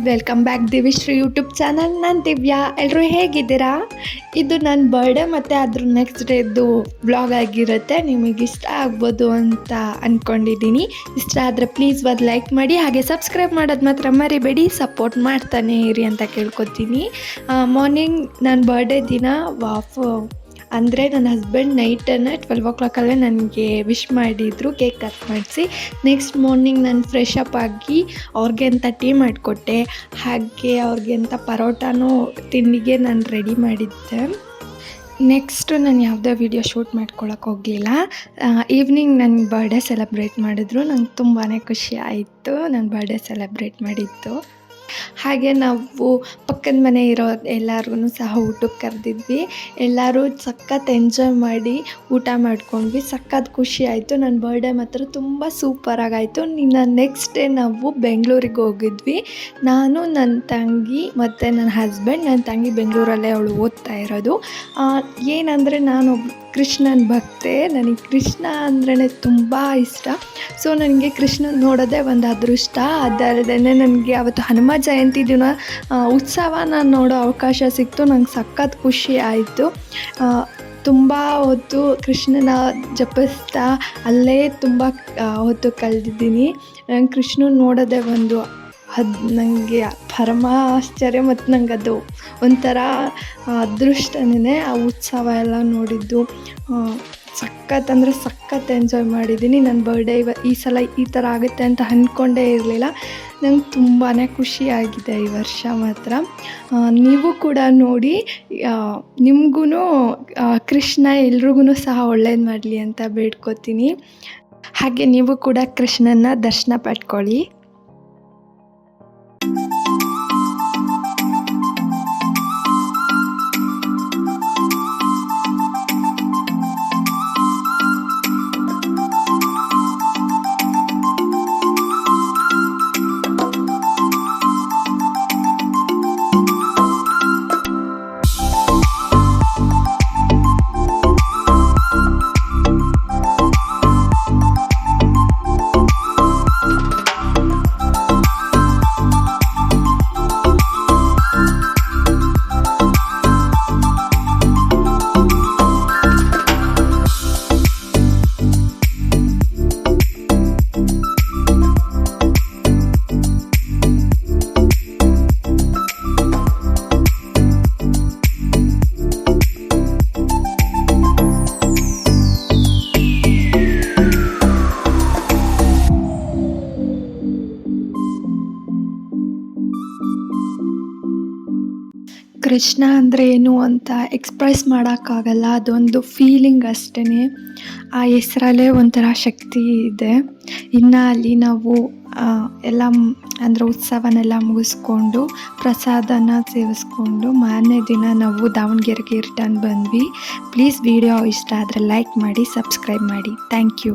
Welcome back Divishri YouTube channel. ನಾನು ದಿವ್ಯಾ. ಎಲ್ಲರೂ ಹೇಗಿದ್ದೀರಾ? ಇದು ನನ್ನ ಬರ್ಡೇ ಮತ್ತು ಅದ್ರ ನೆಕ್ಸ್ಟ್ ಡೇದು ವ್ಲಾಗ್ ಆಗಿರುತ್ತೆ. ನಿಮಗೆ ಇಷ್ಟ ಆಗ್ಬೋದು ಅಂತ ಅಂದ್ಕೊಂಡಿದ್ದೀನಿ. ಇಷ್ಟ ಆದರೆ ಪ್ಲೀಸ್ ಒಂದು ಲೈಕ್ ಮಾಡಿ, ಹಾಗೆ ಸಬ್ಸ್ಕ್ರೈಬ್ ಮಾಡೋದು ಮಾತ್ರ ಮರಿಬೇಡಿ. ಸಪೋರ್ಟ್ ಮಾಡ್ತಾನೆ ಇರಿ ಅಂತ ಕೇಳ್ಕೊತೀನಿ. ಮಾರ್ನಿಂಗ್ ನನ್ನ ಬರ್ಡೇ ದಿನ ಅಂದರೆ ನನ್ನ ಹಸ್ಬೆಂಡ್ ನೈಟನ್ನು 12 ನನಗೆ ವಿಶ್ ಮಾಡಿದರು, ಕೇಕ್ ಕಟ್ ಮಾಡಿಸಿ. ನೆಕ್ಸ್ಟ್ ಮಾರ್ನಿಂಗ್ ನಾನು ಫ್ರೆಶ್ ಅಪ್ ಆಗಿ ಅವ್ರಿಗೆ ಅಂತ ಟೀ ಮಾಡಿಕೊಟ್ಟೆ. ಹಾಗೆ ಅವ್ರಿಗೆ ಅಂತ ಪರೋಟಾನೂ ತಿಂಡಿಗೆ ನಾನು ರೆಡಿ ಮಾಡಿದ್ದೆ. ನೆಕ್ಸ್ಟು ನಾನು ಯಾವುದೇ ವೀಡಿಯೋ ಶೂಟ್ ಮಾಡ್ಕೊಳಕ್ಕೆ ಹೋಗಲಿಲ್ಲ. ಈವ್ನಿಂಗ್ ನನ್ನ ಬರ್ಡೇ ಸೆಲೆಬ್ರೇಟ್ ಮಾಡಿದ್ರು. ನಂಗೆ ತುಂಬಾ ಖುಷಿ ಆಯಿತು ನನ್ನ ಬರ್ಡೇ ಸೆಲೆಬ್ರೇಟ್ ಮಾಡಿದ್ದು. ಹಾಗೆ ನಾವು ಪಕ್ಕದ ಮನೆ ಇರೋ ಎಲ್ಲರಿಗೂ ಸಹ ಊಟಕ್ಕೆ ಕರೆದಿದ್ವಿ. ಎಲ್ಲರೂ ಸಖತ್ ಎಂಜಾಯ್ ಮಾಡಿ ಊಟ ಮಾಡ್ಕೊಂಡ್ವಿ. ಸಖತ್ ಖುಷಿ ಆಯಿತು. ನನ್ನ ಬರ್ಡೇ ಮಾತ್ರ ತುಂಬ ಸೂಪರಾಗಾಯಿತು. ಇನ್ನು ನೆಕ್ಸ್ಟ್ ಡೇ ನಾವು ಬೆಂಗಳೂರಿಗೆ ಹೋಗಿದ್ವಿ. ನಾನು, ನನ್ನ ತಂಗಿ ಮತ್ತು ನನ್ನ ಹಸ್ಬೆಂಡ್. ನನ್ನ ತಂಗಿ ಬೆಂಗಳೂರಲ್ಲೇ ಅವಳು ಓದ್ತಾ ಇರೋದು. ಏನಂದರೆ ನಾನು ಕೃಷ್ಣನ ಭಕ್ತೆ. ನನಗೆ ಕೃಷ್ಣ ಅಂದ್ರೇ ತುಂಬ ಇಷ್ಟ. ಸೊ ನನಗೆ ಕೃಷ್ಣನ ನೋಡೋದೇ ಒಂದು ಅದೃಷ್ಟ. ಅದಲ್ಲದೆ ನನಗೆ ಅವತ್ತು ಹನುಮ ಜಯಂತಿ ದಿನ ಉತ್ಸವನ ನೋಡೋ ಅವಕಾಶ ಸಿಕ್ತು. ನಂಗೆ ಸಖತ್ ಖುಷಿ ಆಯಿತು. ತುಂಬ ಹೊತ್ತು ಕೃಷ್ಣನ ಜಪಿಸ್ತಾ ಅಲ್ಲೇ ತುಂಬ ಹೊತ್ತು ಕಳೆದಿದ್ದೀನಿ. ನಂಗೆ ಕೃಷ್ಣನ ನೋಡೋದೇ ನನಗೆ ಪರಮ ಆಶ್ಚರ್ಯ, ಮತ್ತು ನಂಗೆ ಅದು ಒಂಥರ ಅದೃಷ್ಟನೇ. ಆ ಉತ್ಸವ ಎಲ್ಲ ನೋಡಿದ್ದು ಸಖತ್ ಅಂದರೆ ಸಖತ್ ಎಂಜಾಯ್ ಮಾಡಿದ್ದೀನಿ. ನನ್ನ ಬರ್ಡೇ ಈ ಸಲ ಈ ಥರ ಆಗುತ್ತೆ ಅಂತ ಅಂದ್ಕೊಂಡೇ ಇರಲಿಲ್ಲ. ನಂಗೆ ತುಂಬಾ ಖುಷಿಯಾಗಿದೆ ಈ ವರ್ಷ ಮಾತ್ರ. ನೀವು ಕೂಡ ನೋಡಿ, ನಿಮಗೂ ಕೃಷ್ಣ ಎಲ್ರಿಗೂ ಸಹ ಒಳ್ಳೇದು ಮಾಡಲಿ ಅಂತ ಬೇಡ್ಕೋತೀನಿ. ಹಾಗೆ ನೀವು ಕೂಡ ಕೃಷ್ಣನ ದರ್ಶನ ಪಡ್ಕೊಳ್ಳಿ. ಕೃಷ್ಣ ಅಂದರೆ ಏನು ಅಂತ ಎಕ್ಸ್ಪ್ರೆಸ್ ಮಾಡೋಕ್ಕಾಗಲ್ಲ. ಅದೊಂದು ಫೀಲಿಂಗ್ ಅಷ್ಟೇ. ಆ ಹೆಸರಲ್ಲೇ ಒಂಥರ ಶಕ್ತಿ ಇದೆ. ಇನ್ನು ಅಲ್ಲಿ ನಾವು ಎಲ್ಲ ಅಂದರೆ ಉತ್ಸವನೆಲ್ಲ ಮುಗಿಸ್ಕೊಂಡು ಪ್ರಸಾದನ ಸೇವಿಸ್ಕೊಂಡು ಮಾರನೇ ದಿನ ನಾವು ದಾವಣಗೆರೆಗೆ ರಿಟರ್ನ್ ಬಂದ್ವಿ. ಪ್ಲೀಸ್ ವಿಡಿಯೋ ಇಷ್ಟ ಆದರೆ ಲೈಕ್ ಮಾಡಿ, ಸಬ್ಸ್ಕ್ರೈಬ್ ಮಾಡಿ. Thank you.